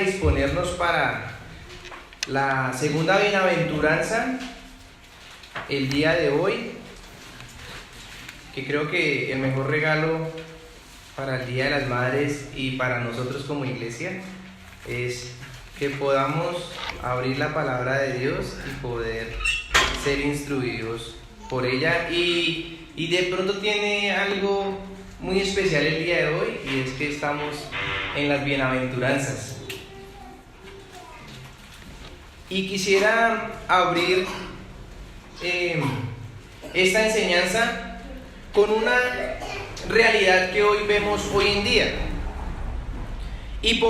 disponernos para la segunda bienaventuranza el día de hoy, que creo que el mejor regalo para el Día de las Madres y para nosotros como iglesia es que podamos abrir la palabra de Dios y poder ser instruidos por ella, y de pronto tiene algo muy especial el día de hoy, y es que estamos en las bienaventuranzas. Y quisiera abrir esta enseñanza con una realidad que hoy vemos hoy en día. Y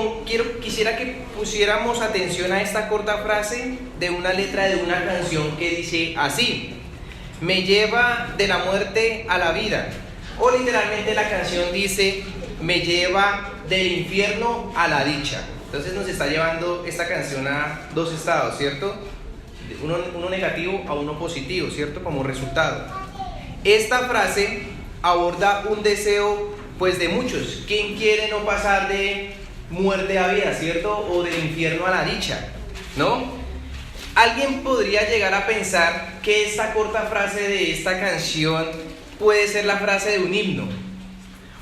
quisiera que pusiéramos atención a esta corta frase de una letra de una canción que dice así: me lleva de la muerte a la vida. O literalmente la canción dice: me lleva del infierno a la dicha. Entonces nos está llevando esta canción a dos estados, ¿cierto? Uno negativo a uno positivo, ¿cierto? Como resultado. Esta frase aborda un deseo, pues, de muchos. ¿Quién quiere no pasar de muerte a vida, ¿cierto? O del infierno a la dicha, ¿no? Alguien podría llegar a pensar que esta corta frase de esta canción puede ser la frase de un himno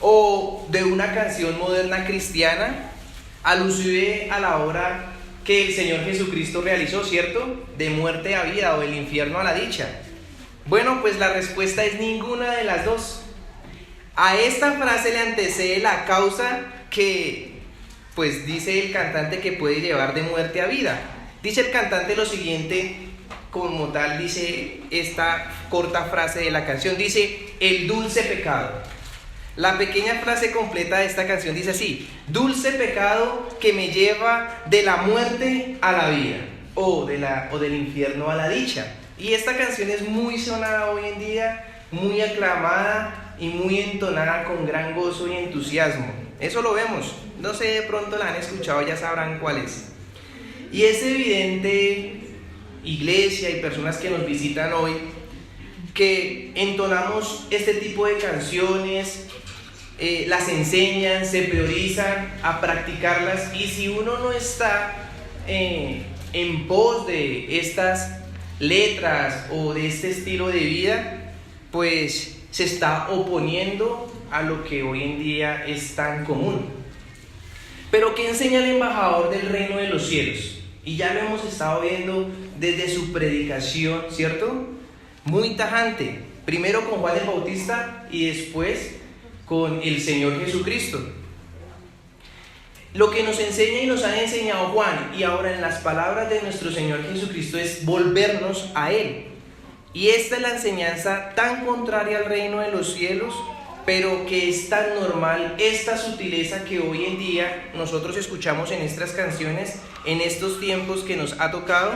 o de una canción moderna cristiana, alusive a la obra que el Señor Jesucristo realizó, ¿cierto? De muerte a vida o del infierno a la dicha. Bueno, pues la respuesta es ninguna de las dos. A esta frase le antecede la causa que, pues, dice el cantante que puede llevar de muerte a vida. Dice el cantante lo siguiente, como tal dice esta corta frase de la canción, dice: el dulce pecado. La pequeña frase completa de esta canción dice así: dulce pecado que me lleva de la muerte a la vida, o del infierno a la dicha. Y esta canción es muy sonada hoy en día, muy aclamada y muy entonada con gran gozo y entusiasmo. Eso lo vemos, no sé, de pronto la han escuchado, ya sabrán cuál es. Y es evidente, iglesia y personas que nos visitan hoy, que entonamos este tipo de canciones, las enseñan, se priorizan a practicarlas, y si uno no está en pos de estas letras o de este estilo de vida, pues se está oponiendo a lo que hoy en día es tan común. Pero ¿qué enseña el embajador del reino de los cielos? Y ya lo hemos estado viendo desde su predicación, ¿cierto? Muy tajante, primero con Juan el Bautista y después con el Señor Jesucristo. Lo que nos enseña y nos ha enseñado Juan, y ahora en las palabras de nuestro Señor Jesucristo, es volvernos a Él. Y esta es la enseñanza tan contraria al reino de los cielos, pero que es tan normal, esta sutileza que hoy en día nosotros escuchamos en estas canciones, en estos tiempos que nos ha tocado,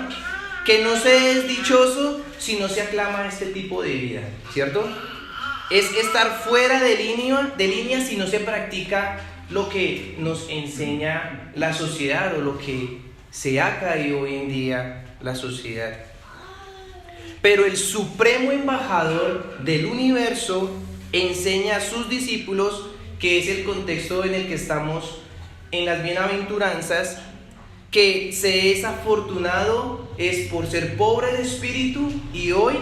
que no se es dichoso si no se aclama este tipo de vida, ¿cierto? Es estar fuera de línea si no se practica lo que nos enseña la sociedad o lo que se ha caído hoy en día la sociedad. Pero el supremo embajador del universo enseña a sus discípulos, que es el contexto en el que estamos en las bienaventuranzas, que se es afortunado es por ser pobre de espíritu, y hoy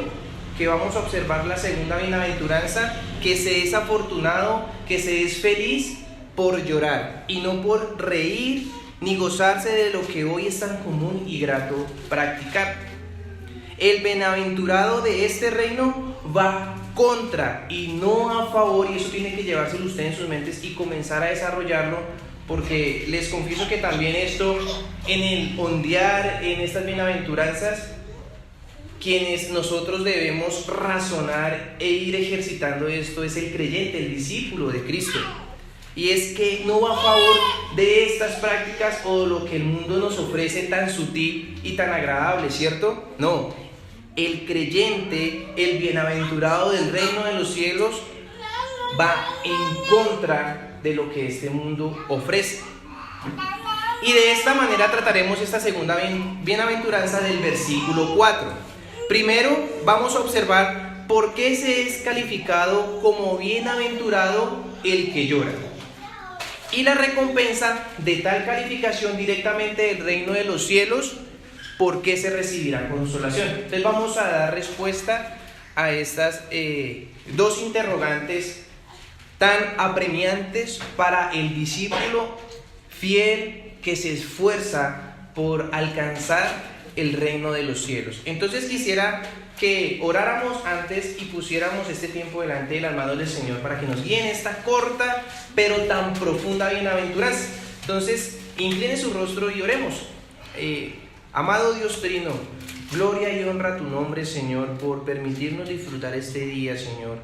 que vamos a observar la segunda bienaventuranza, que se es afortunado, que se es feliz por llorar y no por reír ni gozarse de lo que hoy es tan común y grato practicar. El bienaventurado de este reino va contra y no a favor, y eso tiene que llevárselo usted en sus mentes y comenzar a desarrollarlo, porque les confieso que también esto, en el ondear en estas bienaventuranzas, quienes nosotros debemos razonar e ir ejercitando esto es el creyente, el discípulo de Cristo. Y es que no va a favor de estas prácticas o de lo que el mundo nos ofrece tan sutil y tan agradable, ¿cierto? No, el creyente, el bienaventurado del reino de los cielos, va en contra de lo que este mundo ofrece. Y de esta manera trataremos esta segunda bienaventuranza del versículo 4. Primero vamos a observar por qué se es calificado como bienaventurado el que llora. y la recompensa de tal calificación directamente del reino de los cielos, ¿por qué se recibirá consolación? Entonces vamos a dar respuesta a estas dos interrogantes tan apremiantes para el discípulo fiel que se esfuerza por alcanzar el reino de los cielos. Entonces quisiera que oráramos antes y pusiéramos este tiempo delante de las manos del Señor para que nos guíe en esta corta pero tan profunda bienaventuranza. Entonces incline su rostro y oremos. Amado Dios Trino, gloria y honra a tu nombre, Señor, por permitirnos disfrutar este día, Señor.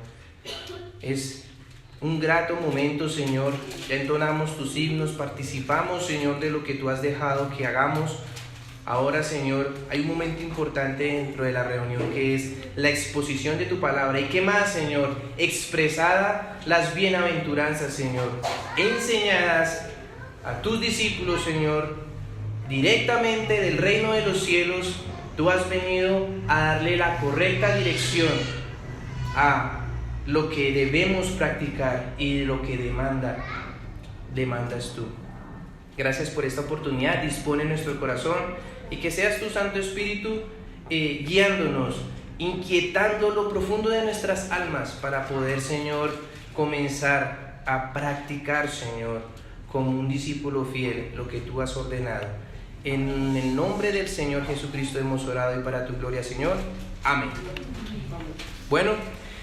Es un grato momento, Señor. Ya entonamos tus himnos, participamos, Señor, de lo que tú has dejado que hagamos. Ahora, Señor, hay un momento importante dentro de la reunión que es la exposición de tu palabra. ¿Y qué más, Señor? Expresada las bienaventuranzas, Señor, enseñadas a tus discípulos, Señor, directamente del reino de los cielos. Tú has venido a darle la correcta dirección a lo que debemos practicar y de lo que demandas tú. Gracias por esta oportunidad. Dispone nuestro corazón y que seas tu Santo Espíritu guiándonos, inquietando lo profundo de nuestras almas para poder, Señor, comenzar a practicar, Señor, como un discípulo fiel, lo que tú has ordenado. En el nombre del Señor Jesucristo hemos orado y para tu gloria, Señor. Amén. Bueno,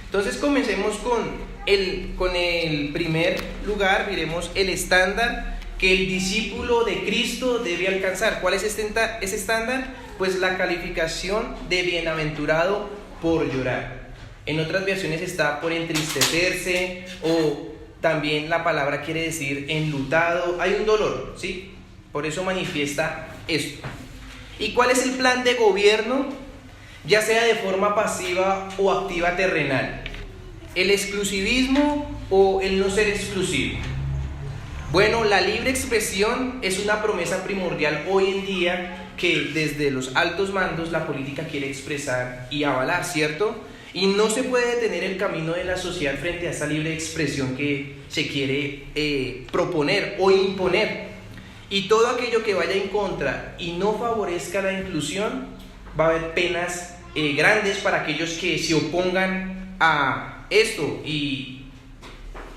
entonces comencemos con el primer lugar. Miremos el estándar que el discípulo de Cristo debe alcanzar. ¿Cuál es ese estándar? Pues la calificación de bienaventurado por llorar. En otras versiones está por entristecerse, o también la palabra quiere decir enlutado. Hay un dolor, ¿sí? Por eso manifiesta esto. ¿Y cuál es el plan de gobierno? Ya sea de forma pasiva o activa terrenal. El exclusivismo o el no ser exclusivo. Bueno, la libre expresión es una promesa primordial hoy en día que desde los altos mandos la política quiere expresar y avalar, ¿cierto? Y no se puede detener el camino de la sociedad frente a esa libre expresión que se quiere proponer o imponer. Y todo aquello que vaya en contra y no favorezca la inclusión, va a haber penas grandes para aquellos que se opongan a esto y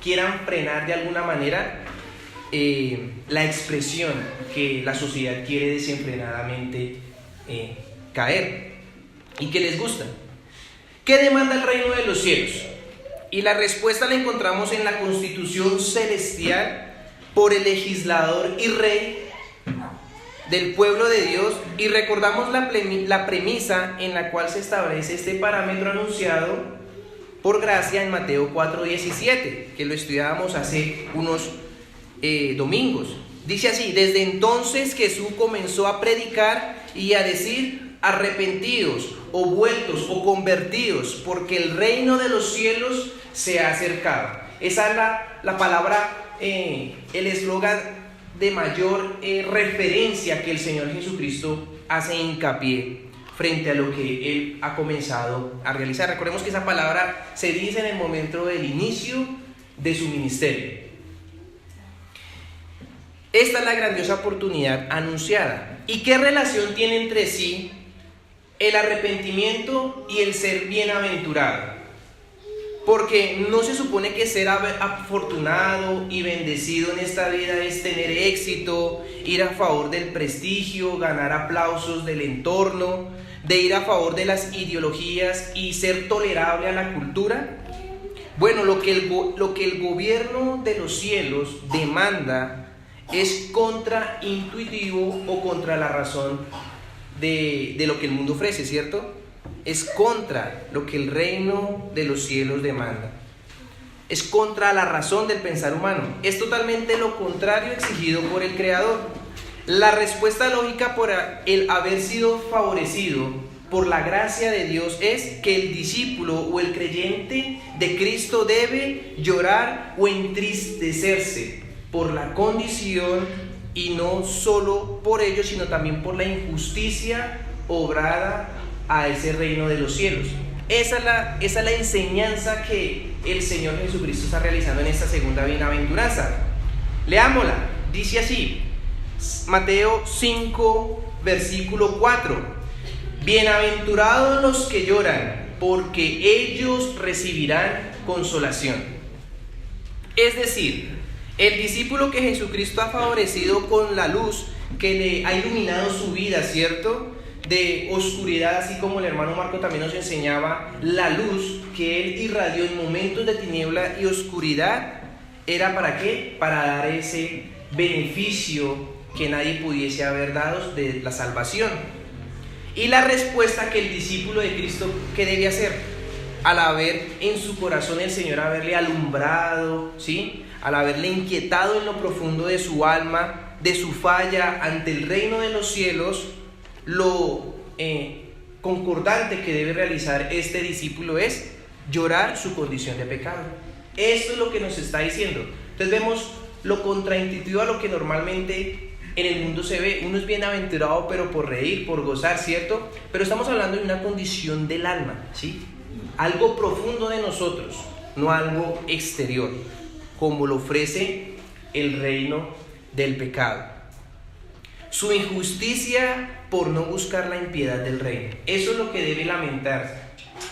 quieran frenar de alguna manera la expresión que la sociedad quiere desenfrenadamente caer y que les gusta. ¿Qué demanda el reino de los cielos? Y la respuesta la encontramos en la Constitución celestial por el legislador y rey del pueblo de Dios, y recordamos la premisa en la cual se establece este parámetro anunciado por gracia en Mateo 4:17, que lo estudiábamos hace unos domingos. Dice así: desde entonces Jesús comenzó a predicar y a decir: arrepentidos o vueltos o convertidos, porque el reino de los cielos se ha acercado. Esa es la palabra, el eslogan de mayor referencia que el Señor Jesucristo hace hincapié frente a lo que Él ha comenzado a realizar. Recordemos que esa palabra se dice en el momento del inicio de su ministerio. Esta es la grandiosa oportunidad anunciada. ¿Y qué relación tiene entre sí el arrepentimiento y el ser bienaventurado? Porque no se supone que ser afortunado y bendecido en esta vida es tener éxito, ir a favor del prestigio, ganar aplausos del entorno, de ir a favor de las ideologías y ser tolerable a la cultura. Bueno, lo que el gobierno de los cielos demanda es contraintuitivo o contra la razón de lo que el mundo ofrece, ¿cierto? Es contra lo que el reino de los cielos demanda. Es contra la razón del pensar humano. Es totalmente lo contrario exigido por el Creador. La respuesta lógica por el haber sido favorecido por la gracia de Dios es que el discípulo o el creyente de Cristo debe llorar o entristecerse por la condición, y no solo por ello, sino también por la injusticia obrada a ese reino de los cielos. Esa es la enseñanza que el Señor Jesucristo está realizando en esta segunda bienaventuranza. Leámosla, dice así, Mateo 5, versículo 4. Bienaventurados los que lloran, porque ellos recibirán consolación. Es decir, el discípulo que Jesucristo ha favorecido con la luz que le ha iluminado su vida, ¿cierto?, de oscuridad, así como el hermano Marco también nos enseñaba, la luz que él irradió en momentos de tiniebla y oscuridad, ¿era para qué? Para dar ese beneficio que nadie pudiese haber dado de la salvación. Y la respuesta que el discípulo de Cristo, ¿qué debe hacer? Al haber en su corazón el Señor haberle alumbrado, ¿sí?, al haberle inquietado en lo profundo de su alma, de su falla ante el reino de los cielos, lo concordante que debe realizar este discípulo es llorar su condición de pecado. Esto es lo que nos está diciendo. Entonces vemos lo contraintuitivo a lo que normalmente en el mundo se ve. Uno es bienaventurado pero por reír, por gozar, ¿cierto? Pero estamos hablando de una condición del alma, ¿sí? Algo profundo de nosotros, no algo exterior, como lo ofrece el reino del pecado. Su injusticia por no buscar la impiedad del reino. Eso es lo que debe lamentarse.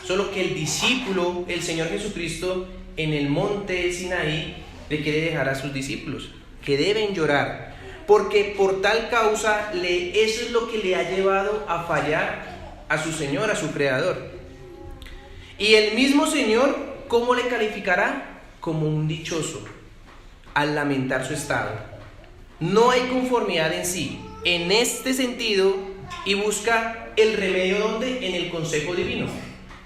Solo que el discípulo, el Señor Jesucristo, en el monte Sinaí, le quiere dejar a sus discípulos que deben llorar, porque por tal causa eso es lo que le ha llevado a fallar a su Señor, a su Creador. Y el mismo Señor, ¿cómo le calificará? Como un dichoso al lamentar su estado. No hay conformidad en sí, en este sentido, y busca el remedio ¿dónde? En el consejo divino.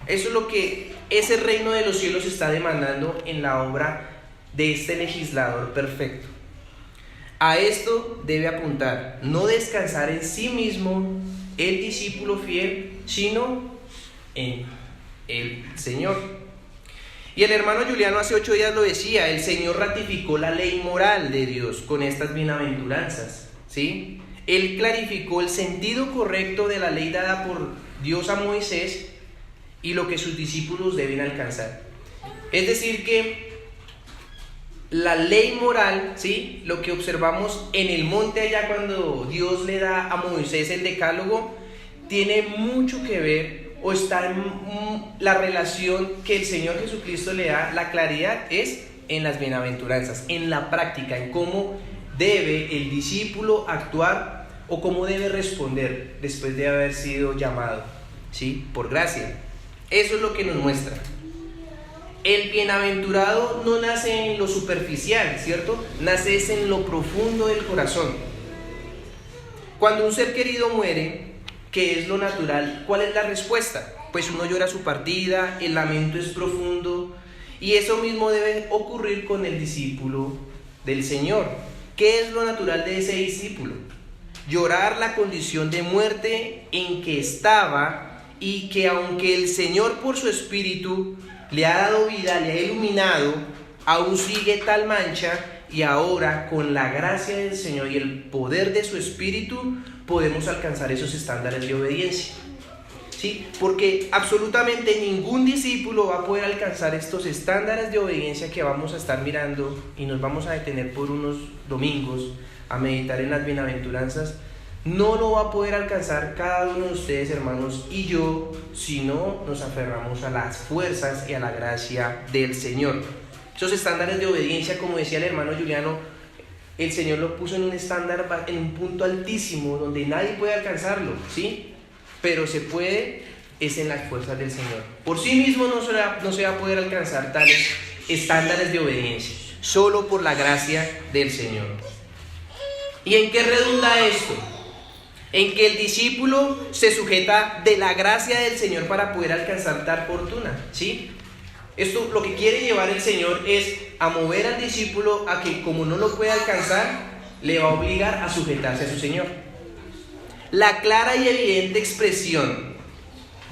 Eso es lo que ese reino de los cielos está demandando en la obra de este legislador perfecto. A esto debe apuntar, no descansar en sí mismo el discípulo fiel, sino en el Señor. Y el hermano Juliano hace 8 días lo decía, el Señor ratificó la ley moral de Dios con estas bienaventuranzas, ¿sí? Él clarificó el sentido correcto de la ley dada por Dios a Moisés y lo que sus discípulos deben alcanzar. Es decir que la ley moral, ¿sí?, lo que observamos en el monte allá cuando Dios le da a Moisés el decálogo, tiene mucho que ver, o está en la relación que el Señor Jesucristo le da, la claridad es en las bienaventuranzas, en la práctica, en cómo debe el discípulo actuar o cómo debe responder después de haber sido llamado, ¿sí?, por gracia. Eso es lo que nos muestra. El bienaventurado no nace en lo superficial, ¿cierto? Nace es en lo profundo del corazón. Cuando un ser querido muere, ¿qué es lo natural? ¿Cuál es la respuesta? Pues uno llora su partida, el lamento es profundo, y eso mismo debe ocurrir con el discípulo del Señor. ¿Qué es lo natural de ese discípulo? Llorar la condición de muerte en que estaba, y que aunque el Señor por su Espíritu le ha dado vida, le ha iluminado, aún sigue tal mancha, y ahora con la gracia del Señor y el poder de su Espíritu podemos alcanzar esos estándares de obediencia, ¿sí? Porque absolutamente ningún discípulo va a poder alcanzar estos estándares de obediencia que vamos a estar mirando y nos vamos a detener por unos domingos a meditar en las bienaventuranzas. No lo va a poder alcanzar cada uno de ustedes, hermanos, y yo, si no nos aferramos a las fuerzas y a la gracia del Señor. Esos estándares de obediencia, como decía el hermano Juliano, el Señor lo puso en un estándar, en un punto altísimo, donde nadie puede alcanzarlo, ¿sí? Pero se puede, es en las fuerzas del Señor. Por sí mismo no se va a poder alcanzar tales estándares de obediencia, solo por la gracia del Señor. ¿Y en qué redunda esto? En que el discípulo se sujeta de la gracia del Señor para poder alcanzar tal fortuna, ¿sí? Esto lo que quiere llevar el Señor es a mover al discípulo a que, como no lo puede alcanzar, le va a obligar a sujetarse a su Señor. La clara y evidente expresión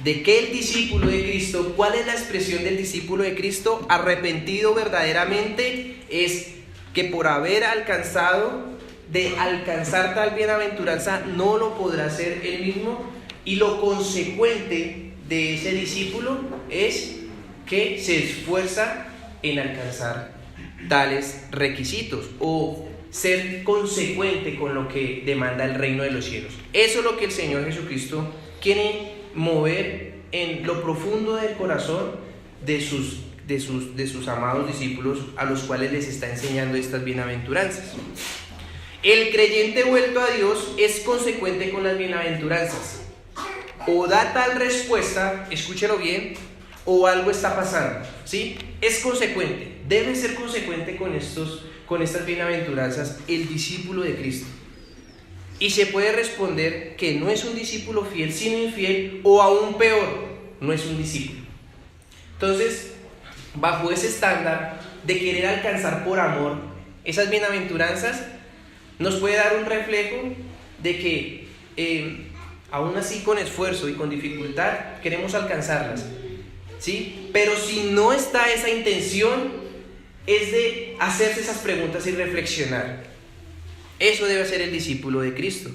de que el discípulo de Cristo, ¿cuál es la expresión del discípulo de Cristo? Arrepentido verdaderamente, es que por haber alcanzar tal bienaventuranza no lo podrá hacer él mismo, y lo consecuente de ese discípulo es que se esfuerza en alcanzar tales requisitos, o ser consecuente con lo que demanda el reino de los cielos. Eso es lo que el Señor Jesucristo quiere mover en lo profundo del corazón de sus amados discípulos, a los cuales les está enseñando estas bienaventuranzas. El creyente vuelto a Dios es consecuente con las bienaventuranzas. O da tal respuesta, escúchelo bien, o algo está pasando, ¿sí? Es consecuente, debe ser consecuente con estas bienaventuranzas el discípulo de Cristo. Y se puede responder que no es un discípulo fiel, sino infiel, o aún peor, no es un discípulo. Entonces, bajo ese estándar de querer alcanzar por amor esas bienaventuranzas, nos puede dar un reflejo de que aún así con esfuerzo y con dificultad queremos alcanzarlas, ¿sí? Pero si no está esa intención, es de hacerse esas preguntas y reflexionar. Eso debe ser el discípulo de Cristo.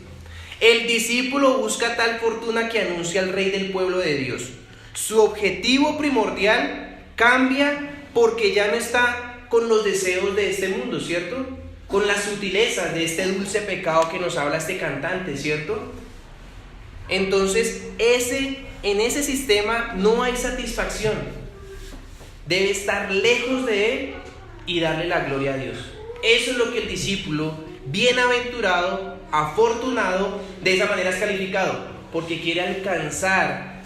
El discípulo busca tal fortuna que anuncia al Rey del pueblo de Dios. Su objetivo primordial cambia porque ya no está con los deseos de este mundo, ¿cierto? Con las sutilezas de este dulce pecado que nos habla este cantante, ¿cierto? Entonces, en ese sistema no hay satisfacción. Debe estar lejos de él y darle la gloria a Dios. Eso es lo que el discípulo bienaventurado, afortunado, de esa manera es calificado, porque quiere alcanzar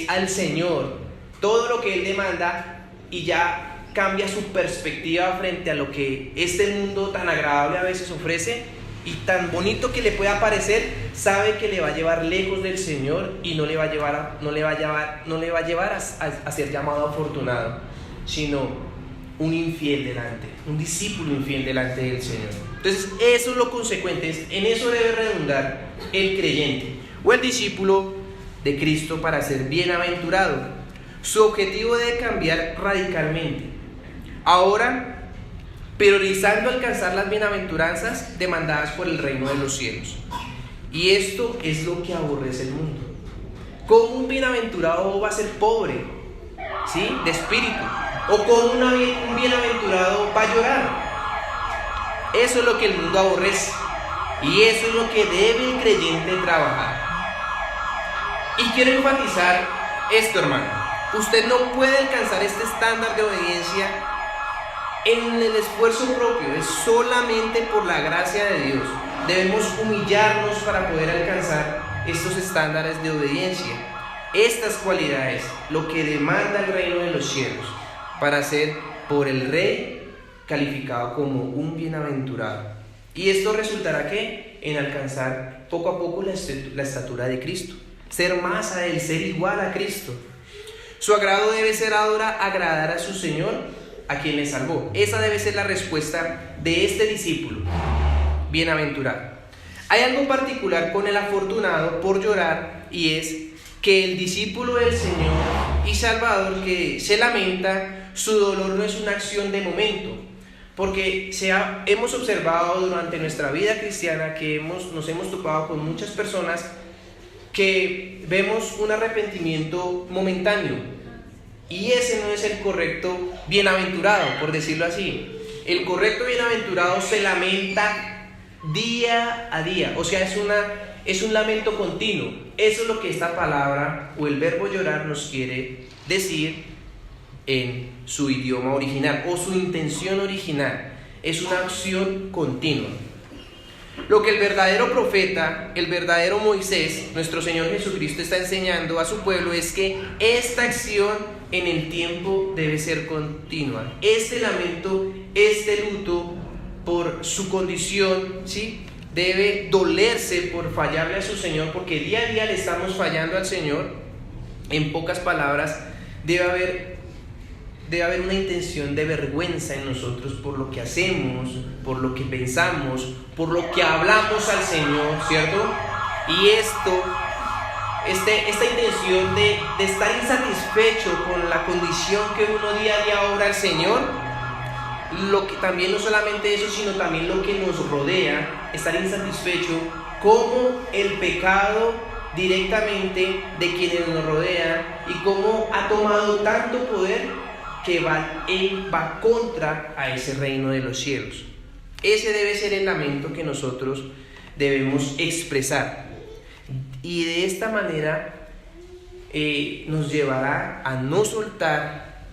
al Señor todo lo que Él demanda y ya cambia su perspectiva frente a lo que este mundo tan agradable a veces ofrece y tan bonito que le pueda parecer. Sabe que le va a llevar lejos del Señor y no le va a llevar a ser llamado afortunado, sino un infiel delante, un discípulo infiel delante del Señor. Entonces eso es lo consecuente, en eso debe redundar el creyente o el discípulo de Cristo para ser bienaventurado. Su objetivo debe cambiar radicalmente. Ahora, priorizando alcanzar las bienaventuranzas demandadas por el reino de los cielos. Y esto es lo que aborrece el mundo. ¿Cómo un bienaventurado va a ser pobre, ¿sí?, de espíritu? ¿O cómo un bienaventurado va a llorar? Eso es lo que el mundo aborrece. Y eso es lo que debe el creyente trabajar. Y quiero enfatizar esto, hermano. Usted no puede alcanzar este estándar de obediencia en el esfuerzo propio. Es solamente por la gracia de Dios. Debemos humillarnos para poder alcanzar estos estándares de obediencia. Estas cualidades, lo que demanda el reino de los cielos, para ser por el Rey calificado como un bienaventurado. Y esto resultará ¿qué? En alcanzar poco a poco la estatura de Cristo, ser más a Él, ser igual a Cristo. Su agrado debe ser ahora agradar a su Señor, a quien le salvó. Esa debe ser la respuesta de este discípulo bienaventurado. Hay algo particular con el afortunado por llorar, y es que el discípulo del Señor y Salvador que se lamenta, su dolor no es una acción de momento, porque hemos observado durante nuestra vida cristiana que nos hemos topado con muchas personas que vemos un arrepentimiento momentáneo, y ese no es el correcto bienaventurado, por decirlo así. El correcto bienaventurado se lamenta día a día, o sea, es un lamento continuo. Eso es lo que esta palabra o el verbo llorar nos quiere decir en su idioma original o su intención original. Es una acción continua. Lo que el verdadero profeta, el verdadero Moisés, nuestro Señor Jesucristo, está enseñando a su pueblo es que esta acción en el tiempo debe ser continua. Este lamento, este luto por su condición, ¿sí?, debe dolerse por fallarle a su Señor, porque día a día le estamos fallando al Señor. En pocas palabras, debe haber una intención de vergüenza en nosotros por lo que hacemos, por lo que pensamos, por lo que hablamos al Señor, ¿cierto? Y esta intención de estar insatisfecho con la condición que uno día a día obra al Señor, lo que también no solamente eso, sino también lo que nos rodea, estar insatisfecho, como el pecado directamente de quienes nos rodean y cómo ha tomado tanto poder que él va contra a ese reino de los cielos. Ese debe ser el lamento que nosotros debemos expresar. Y de esta manera nos llevará a no soltar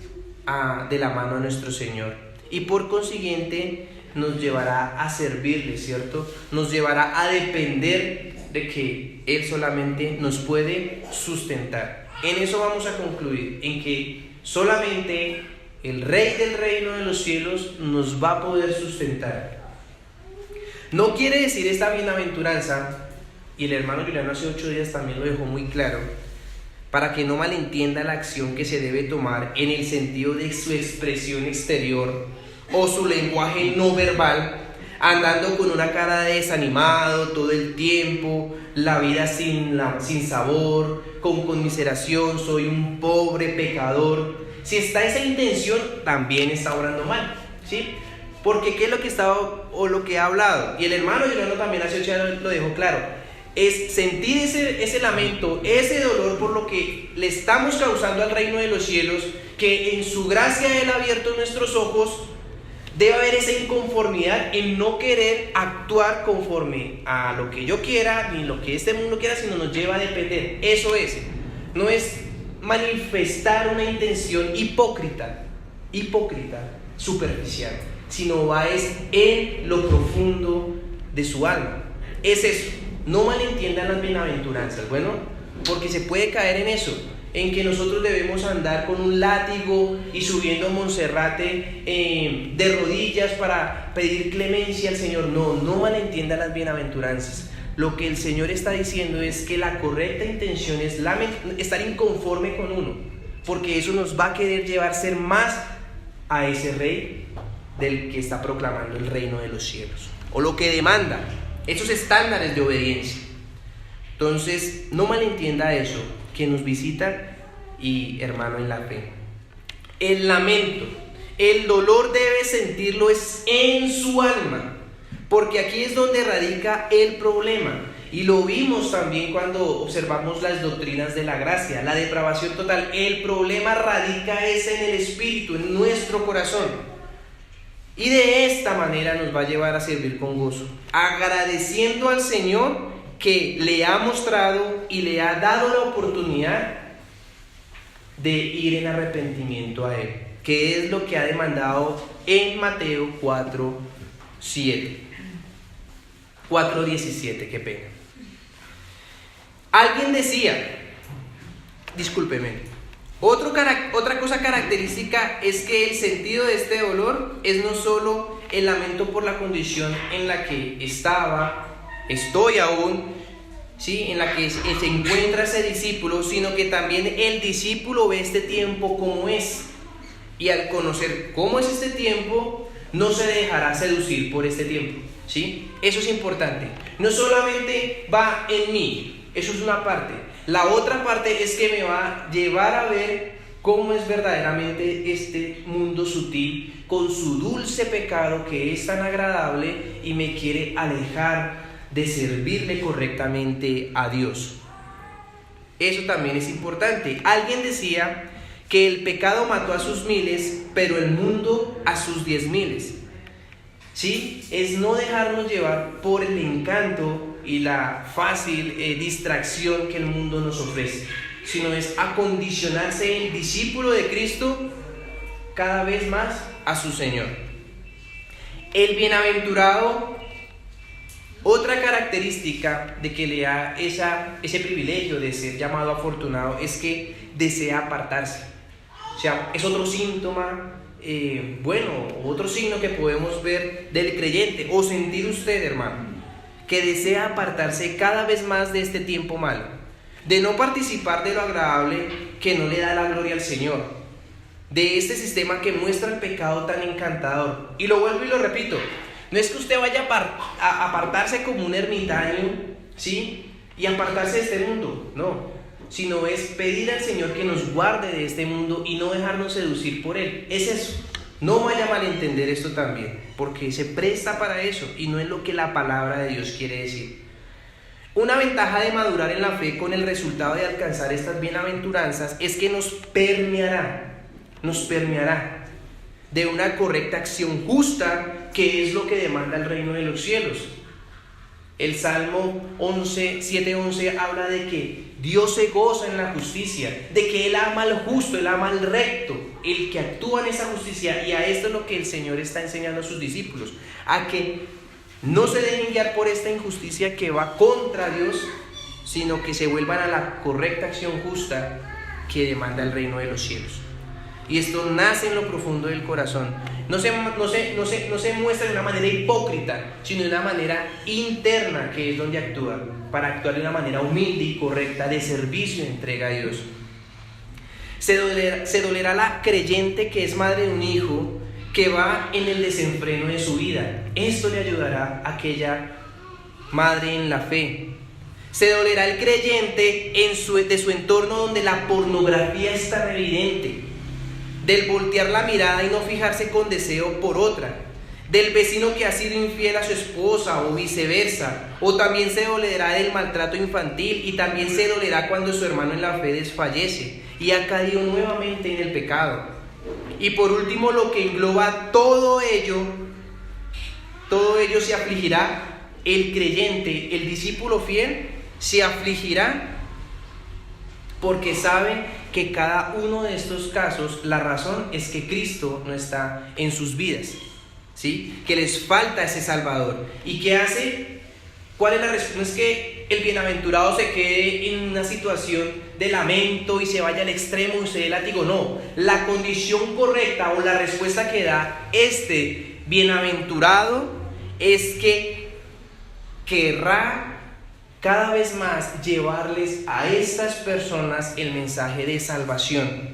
de la mano a nuestro Señor. Y por consiguiente nos llevará a servirle, ¿cierto? Nos llevará a depender de que Él solamente nos puede sustentar. En eso vamos a concluir, en que solamente el Rey del reino de los cielos nos va a poder sustentar. No quiere decir esta bienaventuranza, y el hermano Juliano hace 8 días también lo dejó muy claro, para que no malentienda la acción que se debe tomar en el sentido de su expresión exterior o su lenguaje no verbal, andando con una cara de desanimado todo el tiempo, la vida sin sabor, con conmiseración, soy un pobre pecador. Si está esa intención, también está orando mal, ¿sí? Porque ¿qué es lo que está o lo que ha hablado? Y el hermano Juliano también hace 8 días lo dejó claro. Es sentir ese lamento, ese dolor por lo que le estamos causando al reino de los cielos, que en su gracia Él ha abierto nuestros ojos. Debe haber esa inconformidad en no querer actuar conforme a lo que yo quiera, ni lo que este mundo quiera, sino nos lleva a depender. Eso es, no es manifestar una intención hipócrita, superficial, sino va en lo profundo de su alma. Es eso. No malentiendan las bienaventuranzas, bueno, porque se puede caer en eso, en que nosotros debemos andar con un látigo y subiendo a Monserrate de rodillas para pedir clemencia al Señor. No malentiendan las bienaventuranzas. Lo que el Señor está diciendo es que la correcta intención es estar inconforme con uno, porque eso nos va a querer llevar a ser más a ese Rey del que está proclamando el reino de los cielos, o lo que demanda esos estándares de obediencia. Entonces, no malentienda eso que nos visita y hermano en la fe. El lamento, el dolor debe sentirlo es en su alma, porque aquí es donde radica el problema. Y lo vimos también cuando observamos las doctrinas de la gracia, la depravación total. El problema radica es en el espíritu, en nuestro corazón. Y de esta manera nos va a llevar a servir con gozo, agradeciendo al Señor que le ha mostrado y le ha dado la oportunidad de ir en arrepentimiento a Él, que es lo que ha demandado en Mateo 4:17, qué pena. Alguien decía, discúlpeme, otra cosa característica es que el sentido de este dolor es no solo el lamento por la condición en la que estoy aún, ¿sí?, en la que se encuentra ese discípulo, sino que también el discípulo ve este tiempo como es, y al conocer cómo es este tiempo, no se dejará seducir por este tiempo, ¿sí? Eso es importante. No solamente va en mí, eso es una parte. La otra parte es que me va a llevar a ver cómo es verdaderamente este mundo sutil, con su dulce pecado que es tan agradable y me quiere alejar de servirle correctamente a Dios. Eso también es importante. Alguien decía que el pecado mató a sus miles, pero el mundo a sus 10,000. ¿Sí? Es no dejarnos llevar por el encanto y la fácil distracción que el mundo nos ofrece, sino es acondicionarse el discípulo de Cristo cada vez más a su Señor. El bienaventurado, otra característica de que le da ese privilegio de ser llamado afortunado es que desea apartarse. O sea, es otro síntoma, otro signo que podemos ver del creyente o sentir usted, hermano, que desea apartarse cada vez más de este tiempo malo, de no participar de lo agradable que no le da la gloria al Señor, de este sistema que muestra el pecado tan encantador. Y lo vuelvo y lo repito, no es que usted vaya a apartarse como un ermitaño, ¿sí?, y apartarse de este mundo, no, sino es pedir al Señor que nos guarde de este mundo y no dejarnos seducir por él. Es eso. No vaya a malentender esto también, porque se presta para eso y no es lo que la palabra de Dios quiere decir. Una ventaja de madurar en la fe con el resultado de alcanzar estas bienaventuranzas es que nos permeará. de una correcta acción justa, que es lo que demanda el reino de los cielos. El Salmo 7:11 habla de que Dios se goza en la justicia, de que Él ama al justo, Él ama al recto, el que actúa en esa justicia. Y a esto es lo que el Señor está enseñando a sus discípulos, a que no se dejen guiar por esta injusticia que va contra Dios, sino que se vuelvan a la correcta acción justa que demanda el reino de los cielos. Y esto nace en lo profundo del corazón. No se muestra de una manera hipócrita, sino de una manera interna, que es donde actúa, para actuar de una manera humilde y correcta, de servicio y entrega a Dios. Se dolerá la creyente que es madre de un hijo que va en el desenfreno de su vida. Esto le ayudará a aquella madre en la fe. Se dolerá el creyente de su entorno donde la pornografía es tan evidente, del voltear la mirada y no fijarse con deseo por otra, del vecino que ha sido infiel a su esposa o viceversa, o también se dolerá del maltrato infantil, y también se dolerá cuando su hermano en la fe desfallece y ha caído nuevamente en el pecado. Y por último, lo que engloba todo ello se afligirá el creyente, el discípulo fiel, se afligirá porque sabe que cada uno de estos casos, la razón es que Cristo no está en sus vidas, ¿sí? Que les falta ese Salvador. ¿Y qué hace? ¿Cuál es la respuesta? No es que el bienaventurado se quede en una situación de lamento y se vaya al extremo y se dé látigo, no. La condición correcta o la respuesta que da este bienaventurado es que querrá cada vez más llevarles a estas personas el mensaje de salvación.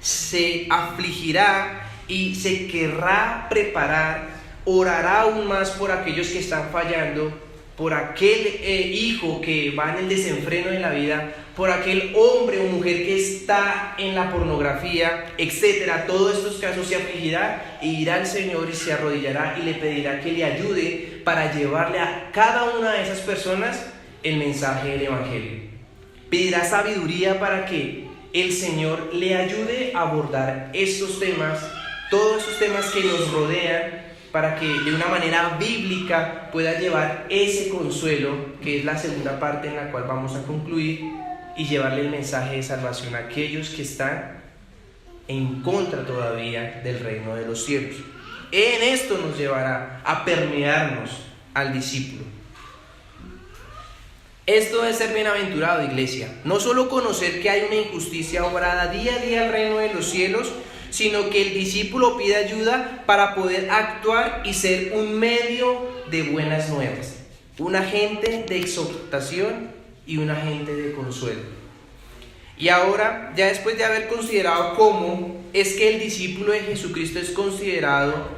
Se afligirá y se querrá preparar, orará aún más por aquellos que están fallando, por aquel hijo que va en el desenfreno de la vida, por aquel hombre o mujer que está en la pornografía, etc. Todos estos casos se afligirá e irá al Señor y se arrodillará y le pedirá que le ayude para llevarle a cada una de esas personas el mensaje del Evangelio. Pedirá sabiduría para que el Señor le ayude a abordar estos temas, todos esos temas que nos rodean, para que de una manera bíblica pueda llevar ese consuelo, que es la segunda parte en la cual vamos a concluir, y llevarle el mensaje de salvación a aquellos que están en contra todavía del reino de los cielos. En esto nos llevará a permearnos al discípulo. Esto es ser bienaventurado, iglesia. No solo conocer que hay una injusticia obrada día a día al reino de los cielos, sino que el discípulo pide ayuda para poder actuar y ser un medio de buenas nuevas, un agente de exhortación y un agente de consuelo. Y ahora, ya después de haber considerado cómo es que el discípulo de Jesucristo es considerado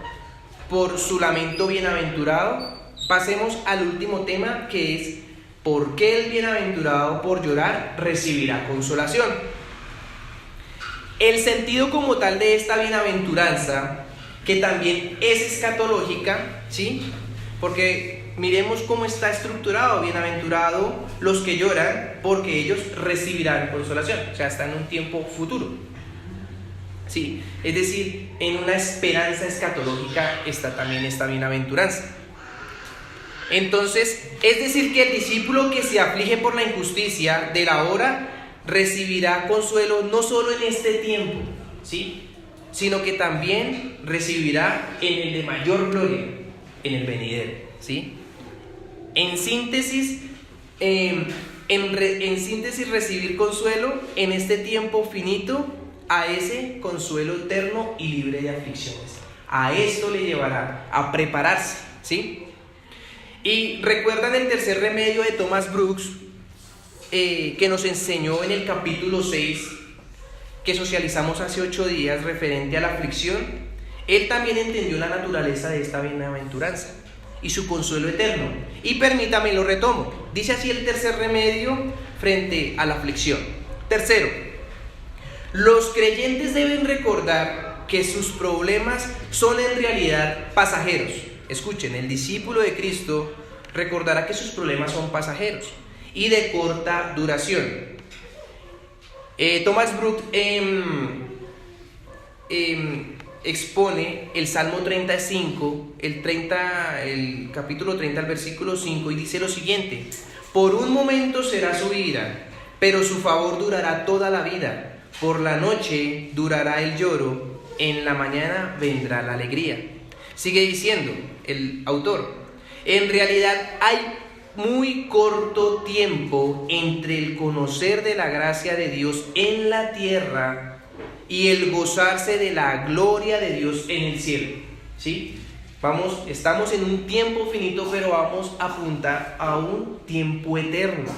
por su lamento bienaventurado, pasemos al último tema, que es ¿por qué el bienaventurado por llorar recibirá consolación? El sentido como tal de esta bienaventuranza, que también es escatológica, ¿sí? Porque miremos cómo está estructurado: bienaventurado los que lloran, porque ellos recibirán consolación. O sea, está en un tiempo futuro, ¿sí? Es decir, en una esperanza escatológica está también esta bienaventuranza. Entonces, es decir que el discípulo que se aflige por la injusticia de la hora recibirá consuelo no solo en este tiempo, ¿sí?, sino que también recibirá en el de mayor gloria, en el venidero, ¿sí? En síntesis, recibir consuelo en este tiempo finito, a ese consuelo eterno y libre de aflicciones. A esto le llevará a prepararse, ¿sí? Y recuerdan el tercer remedio de Thomas Brooks, que nos enseñó en el capítulo 6, que socializamos hace 8 días, referente a la aflicción. Él también entendió la naturaleza de esta bienaventuranza y su consuelo eterno. Y permítame, lo retomo. Dice así el tercer remedio frente a la aflicción. Tercero, los creyentes deben recordar que sus problemas son en realidad pasajeros. Escuchen, el discípulo de Cristo recordará que sus problemas son pasajeros y de corta duración. Thomas Brooks expone el Salmo 35, el capítulo 30, el versículo 5, y dice lo siguiente: por un momento será su ira, pero su favor durará toda la vida. Por la noche durará el lloro, en la mañana vendrá la alegría. Sigue diciendo el autor: en realidad hay muy corto tiempo entre el conocer de la gracia de Dios en la tierra y el gozarse de la gloria de Dios en el cielo. ¿Sí? Estamos en un tiempo finito, pero vamos a apuntar a un tiempo eterno.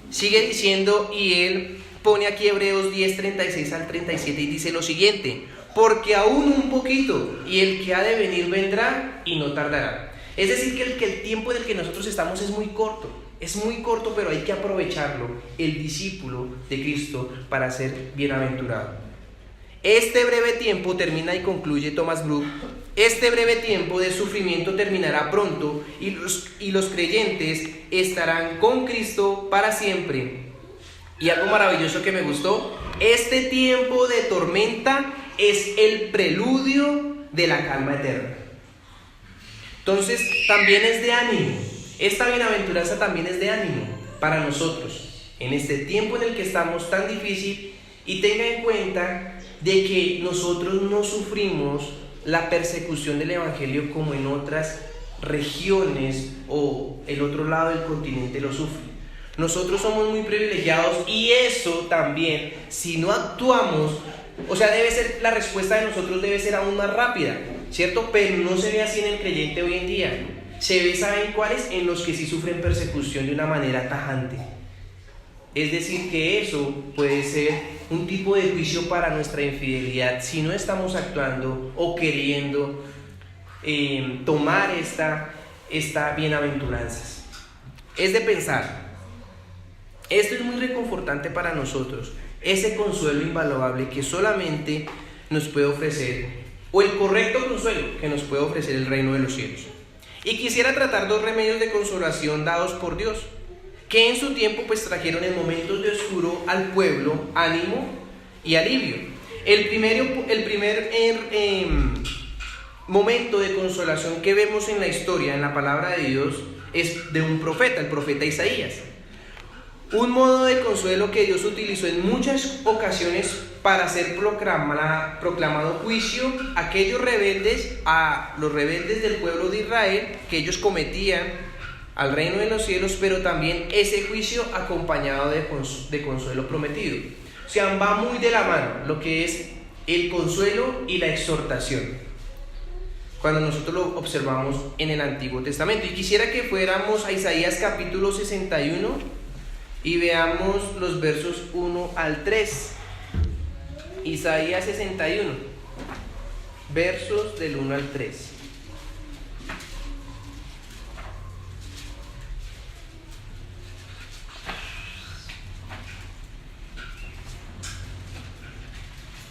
Sigue diciendo, y él pone aquí Hebreos 10, 36 al 37, y dice lo siguiente: porque aún un poquito, y el que ha de venir vendrá y no tardará. Es decir, que el tiempo en el que nosotros estamos es muy corto, pero hay que aprovecharlo, el discípulo de Cristo, para ser bienaventurado. Este breve tiempo, termina y concluye Thomas Brook, este breve tiempo de sufrimiento terminará pronto y los creyentes estarán con Cristo para siempre. Y algo maravilloso que me gustó: este tiempo de tormenta es el preludio de la calma eterna. Entonces también es de ánimo, esta bienaventuranza también es de ánimo para nosotros en este tiempo en el que estamos tan difícil. Y tenga en cuenta de que nosotros no sufrimos la persecución del evangelio como en otras regiones o el otro lado del continente lo sufre. Nosotros somos muy privilegiados, y eso también, si no actuamos, la respuesta de nosotros debe ser aún más rápida, ¿cierto? Pero no se ve así en el creyente hoy en día. Se ve, ¿saben cuáles? En los que sí sufren persecución de una manera tajante. Es decir, que eso puede ser un tipo de juicio para nuestra infidelidad si no estamos actuando o queriendo tomar esta bienaventuranzas. Es de pensar. Esto es muy reconfortante para nosotros, ese consuelo invaluable que solamente nos puede ofrecer, o el correcto consuelo que nos puede ofrecer el reino de los cielos. Y quisiera tratar 2 remedios de consolación dados por Dios, que en su tiempo trajeron en momentos de oscuro al pueblo ánimo y alivio. El primer momento de consolación que vemos en la historia, en la palabra de Dios, es de un profeta, el profeta Isaías. Un modo de consuelo que Dios utilizó en muchas ocasiones para hacer proclamado juicio a aquellos rebeldes, a los rebeldes del pueblo de Israel, que ellos cometían al reino de los cielos, pero también ese juicio acompañado de consuelo prometido. O sea, va muy de la mano lo que es el consuelo y la exhortación, cuando nosotros lo observamos en el Antiguo Testamento. Y quisiera que fuéramos a Isaías capítulo 61 y veamos los versos 1 al 3. Isaías 61, versos del 1 al 3.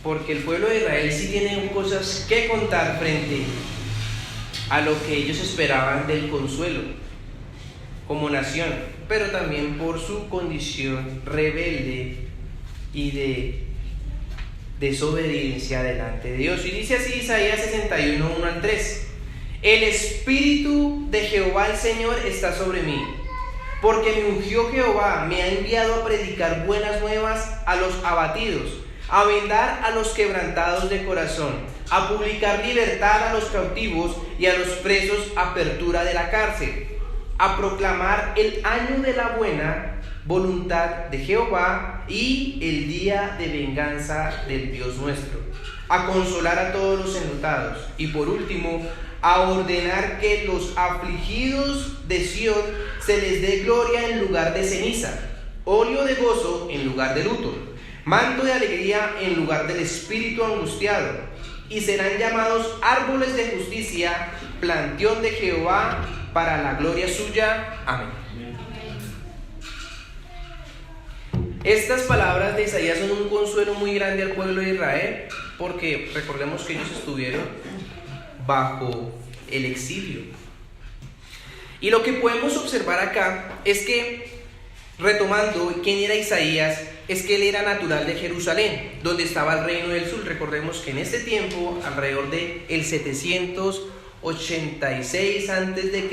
Porque el pueblo de Israel sí tiene cosas que contar frente a lo que ellos esperaban del consuelo como nación, pero también por su condición rebelde y de desobediencia delante de Dios. Y dice así Isaías 61, 1 al 3: el Espíritu de Jehová el Señor está sobre mí, porque me ungió Jehová, me ha enviado a predicar buenas nuevas a los abatidos, a vendar a los quebrantados de corazón, a publicar libertad a los cautivos y a los presos apertura de la cárcel, a proclamar el año de la buena voluntad de Jehová y el día de venganza del Dios nuestro, a consolar a todos los enlutados, y por último, a ordenar que los afligidos de Sión se les dé gloria en lugar de ceniza, óleo de gozo en lugar de luto, manto de alegría en lugar del espíritu angustiado, y serán llamados árboles de justicia, plantío de Jehová, para la gloria suya. Amén. Estas palabras de Isaías son un consuelo muy grande al pueblo de Israel, porque recordemos que ellos estuvieron bajo el exilio. Y lo que podemos observar acá es que retomando quién era Isaías, es que él era natural de Jerusalén, donde estaba el reino del sur. Recordemos que en este tiempo, alrededor de el 786 a.C.,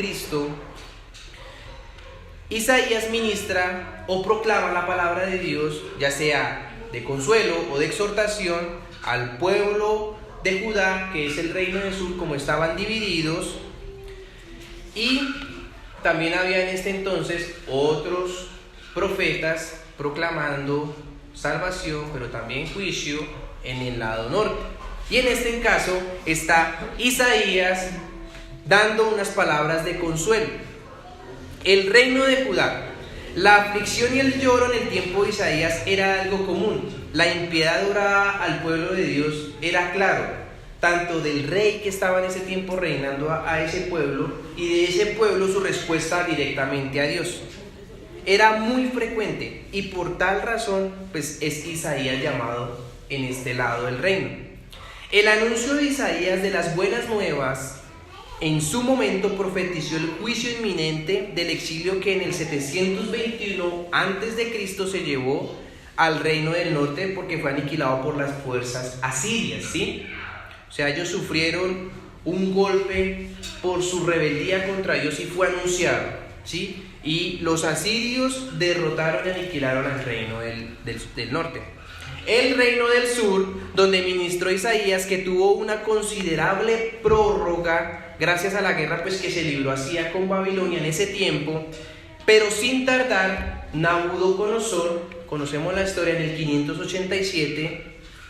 Isaías ministra o proclama la palabra de Dios, ya sea de consuelo o de exhortación, al pueblo de Judá, que es el reino del sur, como estaban divididos. Y también había en este entonces otros profetas proclamando salvación, pero también juicio en el lado norte. Y en este caso está Isaías dando unas palabras de consuelo. El reino de Judá, la aflicción y el lloro en el tiempo de Isaías era algo común. La impiedad durada al pueblo de Dios era claro, tanto del rey que estaba en ese tiempo reinando a ese pueblo, y de ese pueblo su respuesta directamente a Dios. Era muy frecuente, y por tal razón pues es Isaías llamado en este lado del reino. El anuncio de Isaías de las buenas nuevas en su momento profetizó el juicio inminente del exilio que en el 721 a.C. se llevó al reino del norte, porque fue aniquilado por las fuerzas asirias, ¿sí? O sea, ellos sufrieron un golpe por su rebeldía contra Dios y fue anunciado, ¿sí? Y los asirios derrotaron y aniquilaron al reino del norte. El reino del sur, donde ministró Isaías, que tuvo una considerable prórroga gracias a la guerra pues, que se libró Asiria con Babilonia en ese tiempo, pero sin tardar, Nabucodonosor, conocemos la historia, en el 587,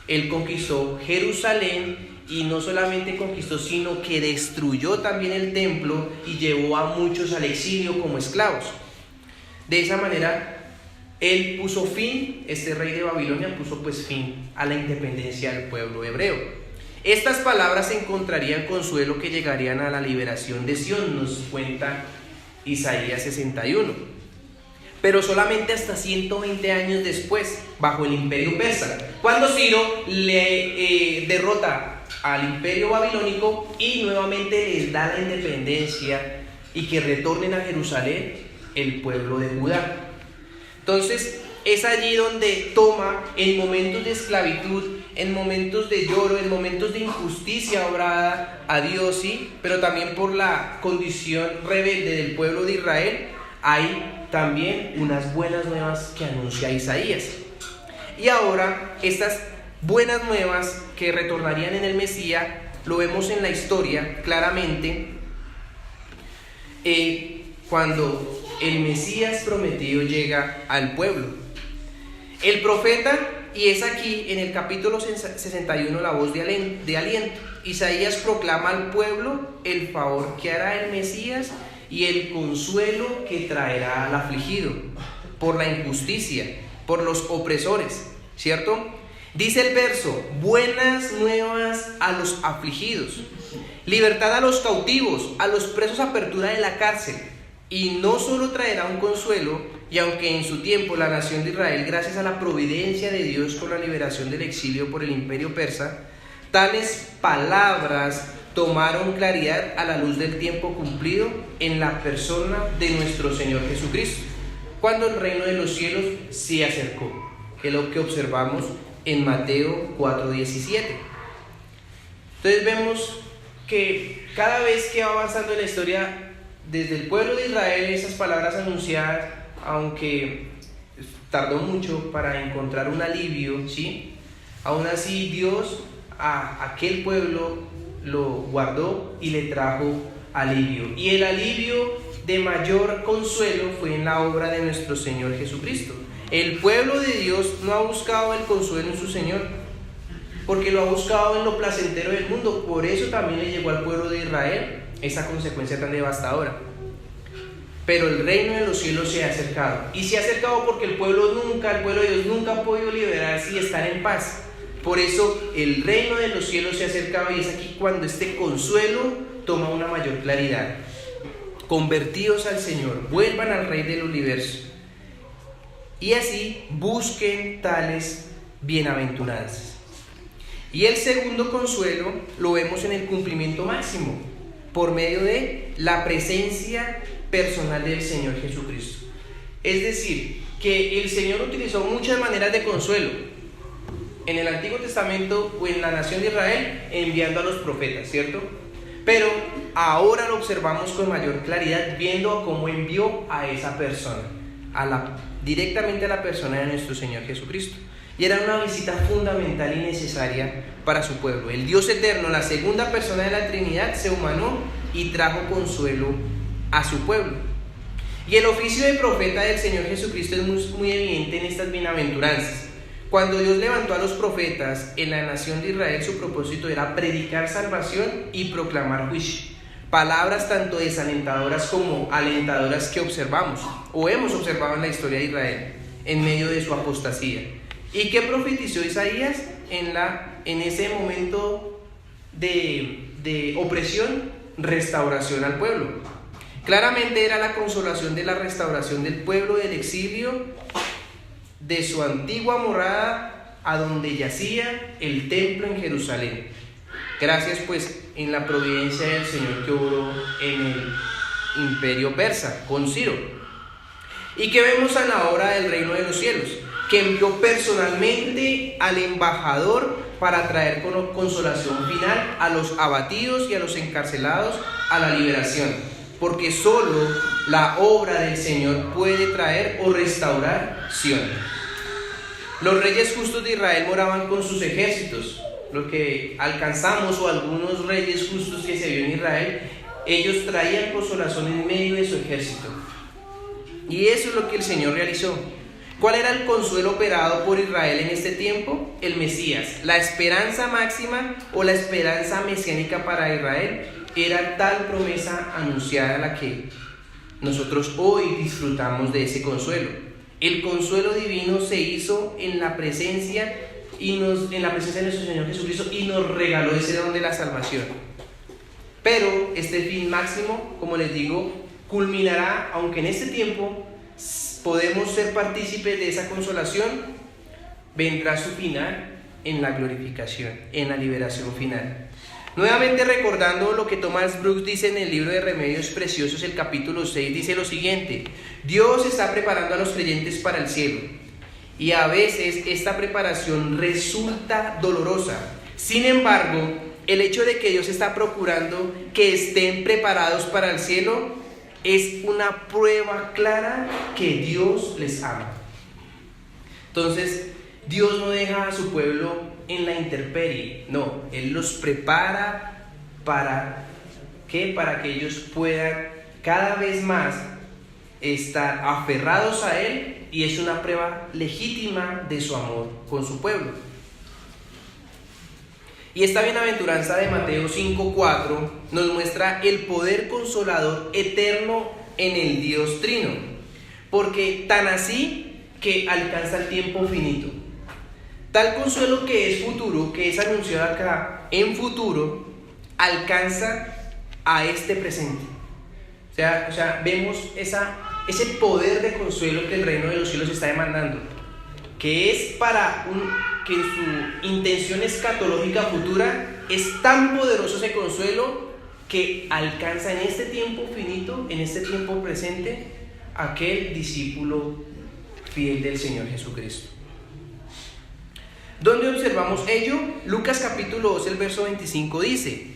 él conquistó Jerusalén, y no solamente conquistó, sino que destruyó también el templo y llevó a muchos al exilio como esclavos. De esa manera, él puso fin, este rey de Babilonia puso pues fin a la independencia del pueblo hebreo. Estas palabras encontrarían consuelo que llegarían a la liberación de Sión, nos cuenta Isaías 61. Pero solamente hasta 120 años después, bajo el imperio persa, cuando Ciro le derrota al imperio babilónico y nuevamente les da la independencia y que retornen a Jerusalén el pueblo de Judá. Entonces es allí donde toma, en momentos de esclavitud, en momentos de lloro, en momentos de injusticia obrada a Dios, ¿sí? Pero también por la condición rebelde del pueblo de Israel, hay también unas buenas nuevas que anuncia Isaías. Y ahora estas buenas nuevas que retornarían en el Mesías, lo vemos en la historia claramente, cuando el Mesías prometido llega al pueblo. El profeta, y es aquí en el capítulo 61 la voz de aliento, Isaías proclama al pueblo el favor que hará el Mesías y el consuelo que traerá al afligido por la injusticia, por los opresores, ¿cierto? Dice el verso: buenas nuevas a los afligidos, libertad a los cautivos, a los presos, apertura de la cárcel. Y no solo traerá un consuelo, y aunque en su tiempo la nación de Israel, gracias a la providencia de Dios con la liberación del exilio por el imperio persa, tales palabras tomaron claridad a la luz del tiempo cumplido en la persona de nuestro Señor Jesucristo, cuando el reino de los cielos se acercó, que es lo que observamos en Mateo 4:17. Entonces vemos que cada vez que va avanzando en la historia, desde el pueblo de Israel, esas palabras anunciadas, aunque tardó mucho para encontrar un alivio, ¿sí? Aún así Dios a aquel pueblo lo guardó y le trajo alivio. Y el alivio de mayor consuelo fue en la obra de nuestro Señor Jesucristo. El pueblo de Dios no ha buscado el consuelo en su Señor, porque lo ha buscado en lo placentero del mundo. Por eso también le llegó al pueblo de Israel esa consecuencia tan devastadora. Pero el reino de los cielos se ha acercado, y se ha acercado porque el pueblo de Dios nunca ha podido liberarse y estar en paz. Por eso el reino de los cielos se ha acercado, y es aquí cuando este consuelo toma una mayor claridad. Convertidos al Señor, vuelvan al Rey del universo, y así busquen tales bienaventuranzas. Y el segundo consuelo lo vemos en el cumplimiento máximo, por medio de la presencia personal del Señor Jesucristo. Es decir, que el Señor utilizó muchas maneras de consuelo en el Antiguo Testamento o en la nación de Israel, enviando a los profetas, ¿cierto? Pero ahora lo observamos con mayor claridad, viendo cómo envió a esa persona, directamente a la persona de nuestro Señor Jesucristo. Y era una visita fundamental y necesaria para su pueblo. El Dios eterno, la segunda persona de la Trinidad, se humanó y trajo consuelo a su pueblo. Y el oficio de profeta del Señor Jesucristo es muy evidente en estas bienaventuranzas. Cuando Dios levantó a los profetas en la nación de Israel, su propósito era predicar salvación y proclamar juicio. Palabras tanto desalentadoras como alentadoras que observamos o hemos observado en la historia de Israel en medio de su apostasía. ¿Y qué profetizó Isaías en ese momento de opresión? Restauración al pueblo. Claramente era la consolación de la restauración del pueblo del exilio, de su antigua morada a donde yacía el templo en Jerusalén. Gracias pues en la providencia del Señor que obró en el imperio persa con Ciro. ¿Y qué vemos a la hora del reino de los cielos? Que envió personalmente al embajador para traer consolación final a los abatidos y a los encarcelados a la liberación, porque solo la obra del Señor puede traer o restaurar Sión. Los reyes justos de Israel moraban con sus ejércitos. Lo que alcanzamos, o algunos reyes justos que se vio en Israel, ellos traían consolación en medio de su ejército. Y eso es lo que el Señor realizó. ¿Cuál era el consuelo operado por Israel en este tiempo? El Mesías. La esperanza máxima o la esperanza mesiánica para Israel era tal promesa anunciada, la que nosotros hoy disfrutamos de ese consuelo. El consuelo divino se hizo en la presencia de nuestro Señor Jesucristo y nos regaló ese don de la salvación. Pero este fin máximo, como les digo, culminará, aunque en este tiempo podemos ser partícipes de esa consolación, vendrá su final en la glorificación, en la liberación final. Nuevamente recordando lo que Thomas Brooks dice en el libro de Remedios Preciosos, el capítulo 6, dice lo siguiente: Dios está preparando a los creyentes para el cielo, y a veces esta preparación resulta dolorosa. Sin embargo, el hecho de que Dios está procurando que estén preparados para el cielo es una prueba clara que Dios les ama. Entonces, Dios no deja a su pueblo en la intemperie, no, Él los prepara para que ellos puedan cada vez más estar aferrados a Él, y es una prueba legítima de su amor con su pueblo. Y esta bienaventuranza de Mateo 5:4 nos muestra el poder consolador eterno en el Dios Trino, porque tan así que alcanza el tiempo finito. Tal consuelo que es futuro, que es anunciado acá en futuro, alcanza a este presente. O sea, vemos ese poder de consuelo que el reino de los cielos está demandando, que es que su intención escatológica futura es tan poderoso ese consuelo que alcanza en este tiempo finito, en este tiempo presente, aquel discípulo fiel del Señor Jesucristo. ¿Dónde observamos ello? Lucas capítulo 2, el verso 25 dice,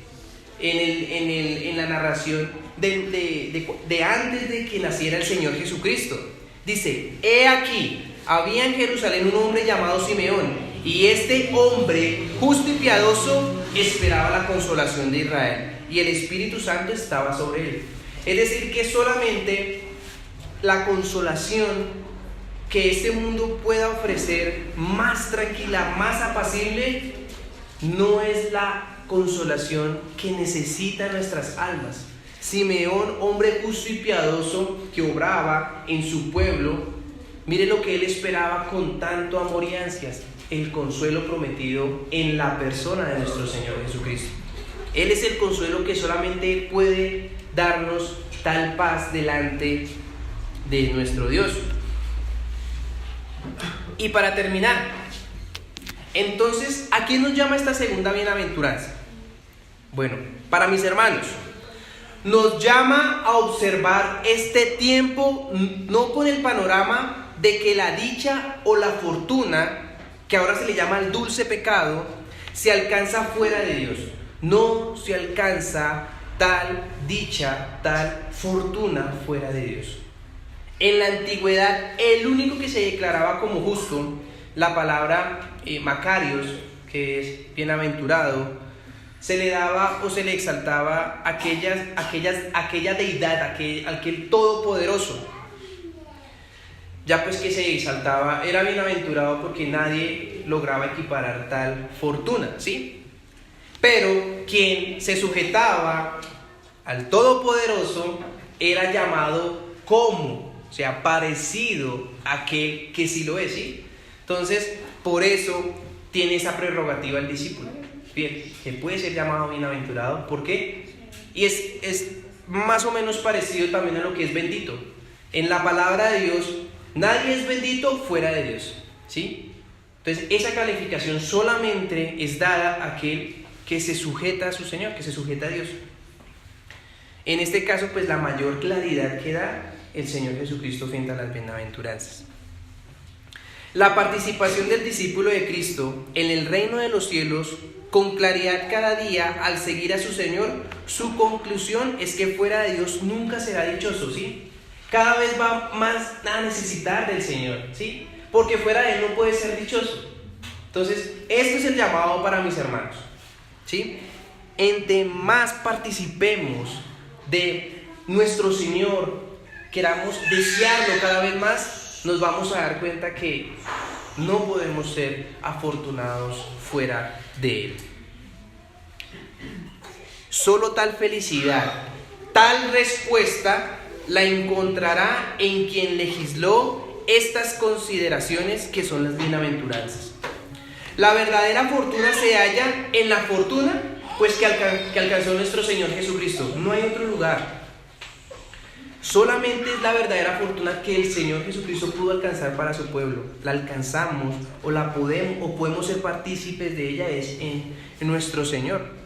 en la narración de antes de que naciera el Señor Jesucristo, dice: He aquí, había en Jerusalén un hombre llamado Simeón, y este hombre justo y piadoso esperaba la consolación de Israel, y el Espíritu Santo estaba sobre él. Es decir, que solamente la consolación que este mundo pueda ofrecer, más tranquila, más apacible, no es la consolación que necesitan nuestras almas. Simeón, hombre justo y piadoso que obraba en su pueblo, mire lo que él esperaba con tanto amor y ansias: el consuelo prometido en la persona de nuestro Señor Jesucristo. Él es el consuelo que solamente puede darnos tal paz delante de nuestro Dios. Y para terminar, entonces, ¿a quién nos llama esta segunda bienaventuranza? Bueno, para mis hermanos, nos llama a observar este tiempo no con el panorama de que la dicha o la fortuna, que ahora se le llama el dulce pecado, se alcanza fuera de Dios. No se alcanza tal dicha, tal fortuna fuera de Dios. En la antigüedad, el único que se declaraba como justo, la palabra Macarios, que es bienaventurado, se le daba o se le exaltaba aquella deidad, aquel todopoderoso. Ya pues que se exaltaba, era bienaventurado porque nadie lograba equiparar tal fortuna, ¿sí? Pero quien se sujetaba al todopoderoso era llamado como, o sea, parecido a aquel que sí lo es, ¿sí? Entonces, por eso tiene esa prerrogativa el discípulo. Bien, que puede ser llamado bienaventurado. ¿Por qué? Y es más o menos parecido también a lo que es bendito. En la palabra de Dios, nadie es bendito fuera de Dios, ¿sí? Entonces, esa calificación solamente es dada a aquel que se sujeta a su Señor, que se sujeta a Dios. En este caso, pues la mayor claridad que da el Señor Jesucristo frente a las bienaventuranzas. La participación del discípulo de Cristo en el reino de los cielos con claridad cada día al seguir a su Señor, su conclusión es que fuera de Dios nunca será dichoso, ¿sí? Cada vez va más a necesitar del Señor, ¿sí? Porque fuera de Él no puede ser dichoso. Entonces, esto es el llamado para mis hermanos, ¿sí? Entre más participemos de nuestro Señor, queramos desearlo cada vez más, nos vamos a dar cuenta que no podemos ser afortunados fuera de Él. Solo tal felicidad, tal respuesta la encontrará en quien legisló estas consideraciones que son las bienaventuranzas. La verdadera fortuna se halla en la fortuna pues que alcanzó nuestro Señor Jesucristo. No hay otro lugar. Solamente es la verdadera fortuna que el Señor Jesucristo pudo alcanzar para su pueblo. La alcanzamos o la podemos ser partícipes de ella es en nuestro Señor.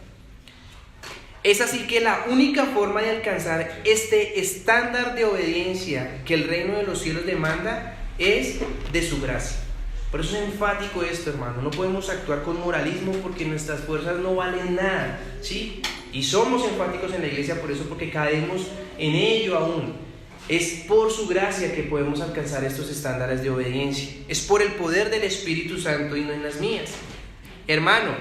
Es así que la única forma de alcanzar este estándar de obediencia que el reino de los cielos demanda es de su gracia. Por eso es enfático esto, hermano. No podemos actuar con moralismo porque nuestras fuerzas no valen nada, ¿sí? Y somos enfáticos en la iglesia por eso, porque caemos en ello aún. Es por su gracia que podemos alcanzar estos estándares de obediencia. Es por el poder del Espíritu Santo y no en las mías. Hermano,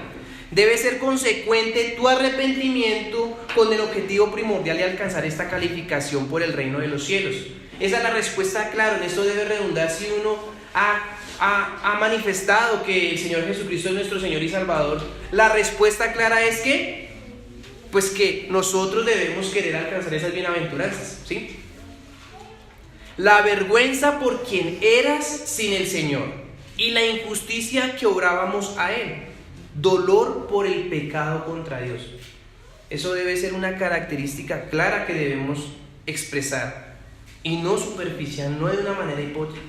debe ser consecuente tu arrepentimiento con el objetivo primordial de alcanzar esta calificación por el reino de los cielos. Esa es la respuesta clara. En esto debe redundar si uno ha manifestado que el Señor Jesucristo es nuestro Señor y Salvador. La respuesta clara es que pues que nosotros debemos querer alcanzar esas bienaventuranzas, ¿sí? La vergüenza por quien eras sin el Señor y la injusticia que obrábamos a Él, dolor por el pecado contra Dios. Eso debe ser una característica clara que debemos expresar y no superficial, no de una manera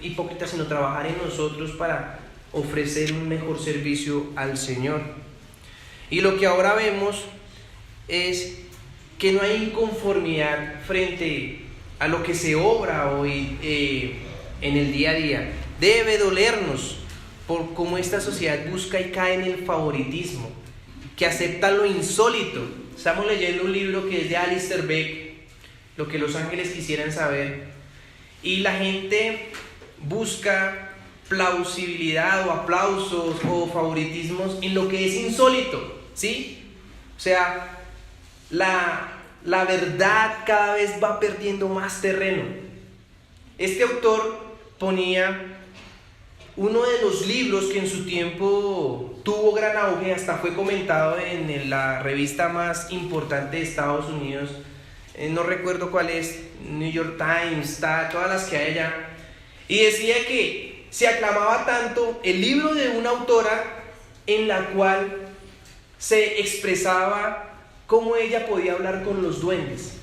hipócrita, sino trabajar en nosotros para ofrecer un mejor servicio al Señor. Y lo que ahora vemos es que no hay inconformidad frente a lo que se obra hoy en el día a día. Debe dolernos por cómo esta sociedad busca y cae en el favoritismo, que acepta lo insólito. Estamos leyendo un libro que es de Alistair Beck, Lo que los ángeles quisieran saber, y la gente busca plausibilidad o aplausos o favoritismos en lo que es insólito, ¿sí? O sea, la verdad cada vez va perdiendo más terreno. Este autor ponía uno de los libros que en su tiempo tuvo gran auge, hasta fue comentado en la revista más importante de Estados Unidos, no recuerdo cuál es, New York Times, todas las que hay allá, y decía que se aclamaba tanto el libro de una autora en la cual se expresaba cómo ella podía hablar con los duendes,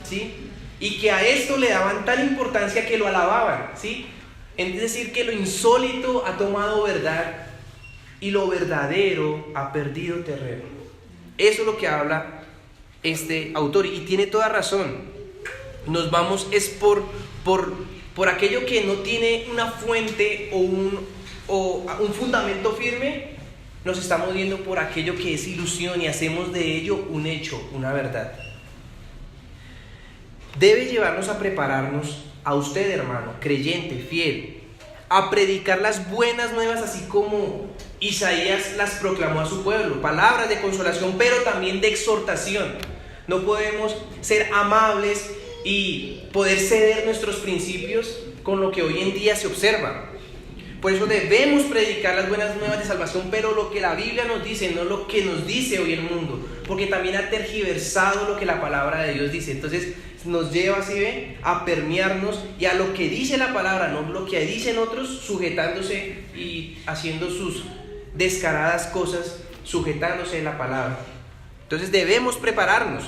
¿sí? Y que a esto le daban tal importancia que lo alababan, ¿sí? Es decir, que lo insólito ha tomado verdad y lo verdadero ha perdido terreno. Eso es lo que habla este autor, y tiene toda razón. Nos vamos es por aquello que no tiene una fuente o un fundamento firme. Nos estamos yendo por aquello que es ilusión y hacemos de ello un hecho, una verdad. Debe llevarnos a prepararnos a usted, hermano, creyente, fiel, a predicar las buenas nuevas, así como Isaías las proclamó a su pueblo, palabras de consolación, pero también de exhortación. No podemos ser amables y poder ceder nuestros principios con lo que hoy en día se observa. Por eso debemos predicar las buenas nuevas de salvación, pero lo que la Biblia nos dice, no lo que nos dice hoy el mundo, porque también ha tergiversado lo que la palabra de Dios dice. Entonces nos lleva, así ve, a permearnos y a lo que dice la palabra, no lo que dicen otros, sujetándose y haciendo sus descaradas cosas, sujetándose en la palabra. Entonces debemos prepararnos,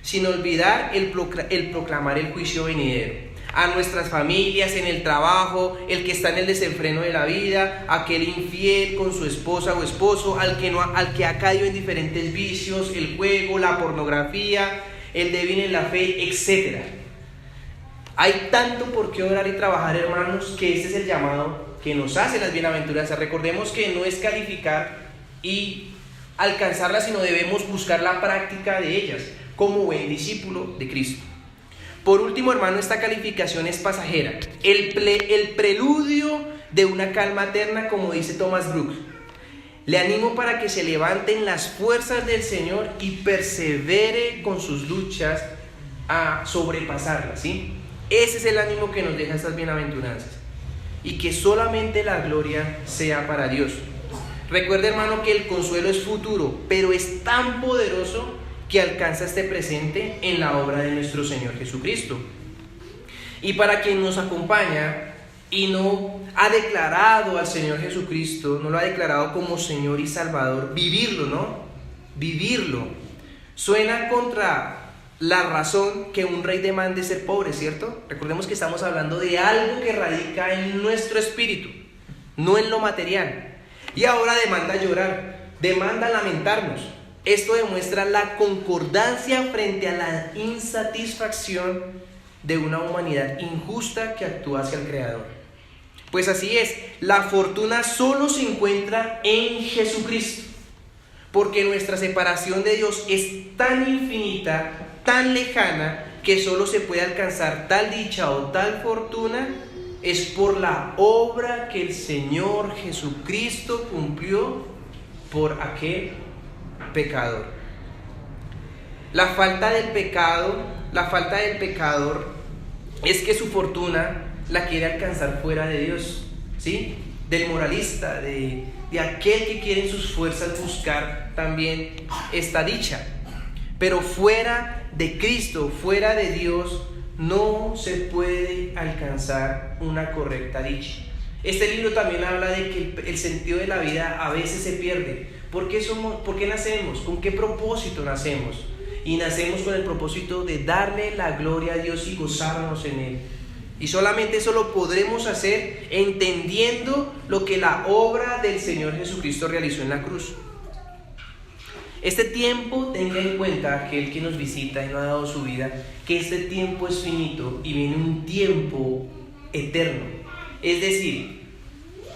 sin olvidar el proclamar el juicio venidero a nuestras familias, en el trabajo, el que está en el desenfreno de la vida, aquel infiel con su esposa o esposo, al que ha caído en diferentes vicios, el juego, la pornografía, el débil en la fe, etc. Hay tanto por qué orar y trabajar, hermanos, que este es el llamado que nos hace las bienaventuranzas. Recordemos que no es calificar y alcanzarlas, sino debemos buscar la práctica de ellas como buen discípulo de Cristo. Por último, hermano, esta calificación es pasajera, el preludio de una calma eterna, como dice Thomas Brooks. Le animo para que se levanten las fuerzas del Señor y persevere con sus luchas a sobrepasarlas, ¿sí? Ese es el ánimo que nos deja estas bienaventuranzas, y que solamente la gloria sea para Dios. Recuerde, hermano, que el consuelo es futuro, pero es tan poderoso que alcanza este presente en la obra de nuestro Señor Jesucristo. Y para quien nos acompaña y no ha declarado al Señor Jesucristo, no lo ha declarado como Señor y Salvador, vivirlo, ¿no? Vivirlo. Suena contra la razón que un rey demande ser pobre, ¿cierto? Recordemos que estamos hablando de algo que radica en nuestro espíritu, no en lo material. Y ahora demanda llorar, demanda lamentarnos. Esto demuestra la concordancia frente a la insatisfacción de una humanidad injusta que actúa hacia el Creador. Pues así es, la fortuna solo se encuentra en Jesucristo, porque nuestra separación de Dios es tan infinita, tan lejana, que solo se puede alcanzar tal dicha o tal fortuna es por la obra que el Señor Jesucristo cumplió por aquel pecador. La falta del pecador es que su fortuna la quiere alcanzar fuera de Dios, ¿sí? Del moralista, de aquel que quiere en sus fuerzas buscar también esta dicha. Pero fuera de Cristo, fuera de Dios, no se puede alcanzar una correcta dicha. Este libro también habla de que el sentido de la vida a veces se pierde. ¿Por qué nacemos? ¿Con qué propósito nacemos? Y nacemos con el propósito de darle la gloria a Dios y gozarnos en Él. Y solamente eso lo podremos hacer entendiendo lo que la obra del Señor Jesucristo realizó en la cruz. Este tiempo, tenga en cuenta aquel que nos visita y nos ha dado su vida, que este tiempo es finito y viene un tiempo eterno. Es decir,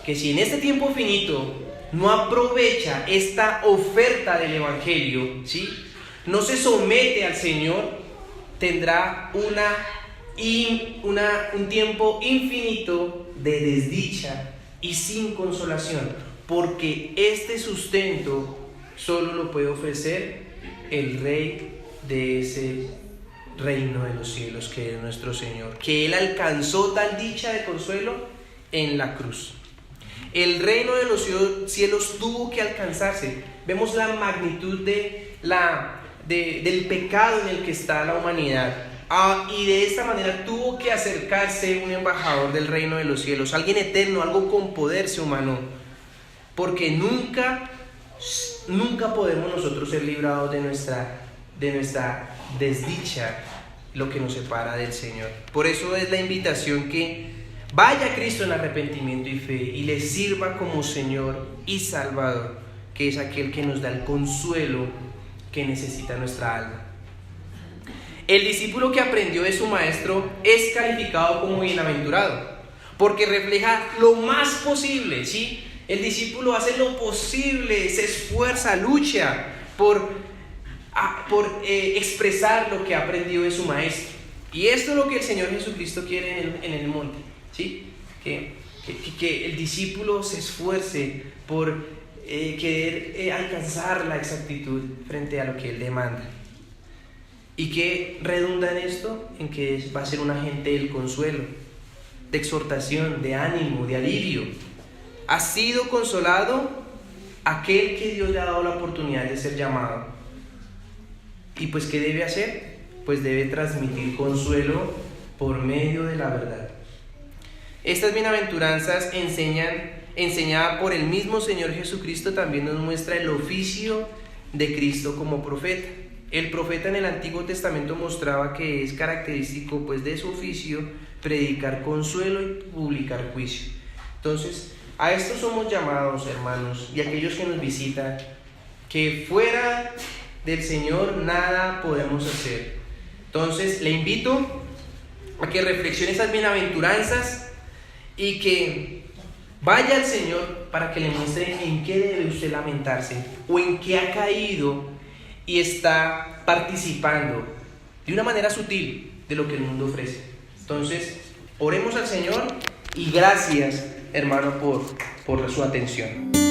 que si en este tiempo finito no aprovecha esta oferta del Evangelio, ¿sí?, no se somete al Señor, tendrá un tiempo infinito de desdicha y sin consolación, porque este sustento solo lo puede ofrecer el Rey de ese reino de los cielos, que es nuestro Señor, que Él alcanzó tal dicha de consuelo en la cruz. El reino de los cielos tuvo que alcanzarse. Vemos la magnitud del pecado en el que está la humanidad. Y de esta manera tuvo que acercarse un embajador del reino de los cielos, alguien eterno, algo con poder se humanó, porque nunca podemos nosotros ser librados de nuestra desdicha, lo que nos separa del Señor. Por eso es la invitación que vaya a Cristo en arrepentimiento y fe y le sirva como Señor y Salvador, que es aquel que nos da el consuelo que necesita nuestra alma. El discípulo que aprendió de su maestro es calificado como bienaventurado, porque refleja lo más posible, ¿sí? El discípulo hace lo posible, se esfuerza, lucha por expresar lo que ha aprendido de su maestro. Y esto es lo que el Señor Jesucristo quiere en el monte, ¿sí? Que el discípulo se esfuerce por querer alcanzar la exactitud frente a lo que Él demanda. ¿Y qué redunda en esto? En que va a ser un agente del consuelo, de exhortación, de ánimo, de alivio. Ha sido consolado aquel que Dios le ha dado la oportunidad de ser llamado. ¿Y pues qué debe hacer? Pues debe transmitir consuelo por medio de la verdad. Estas bienaventuranzas enseñadas por el mismo Señor Jesucristo, también nos muestra el oficio de Cristo como profeta. El profeta en el Antiguo Testamento mostraba que es característico pues de su oficio predicar consuelo y publicar juicio. Entonces, a esto somos llamados, hermanos, y aquellos que nos visitan, que fuera del Señor nada podemos hacer. Entonces, le invito a que reflexione esas bienaventuranzas y que vaya al Señor para que le muestre en qué debe usted lamentarse o en qué ha caído y está participando de una manera sutil de lo que el mundo ofrece. Entonces, oremos al Señor y gracias, hermano, por su atención.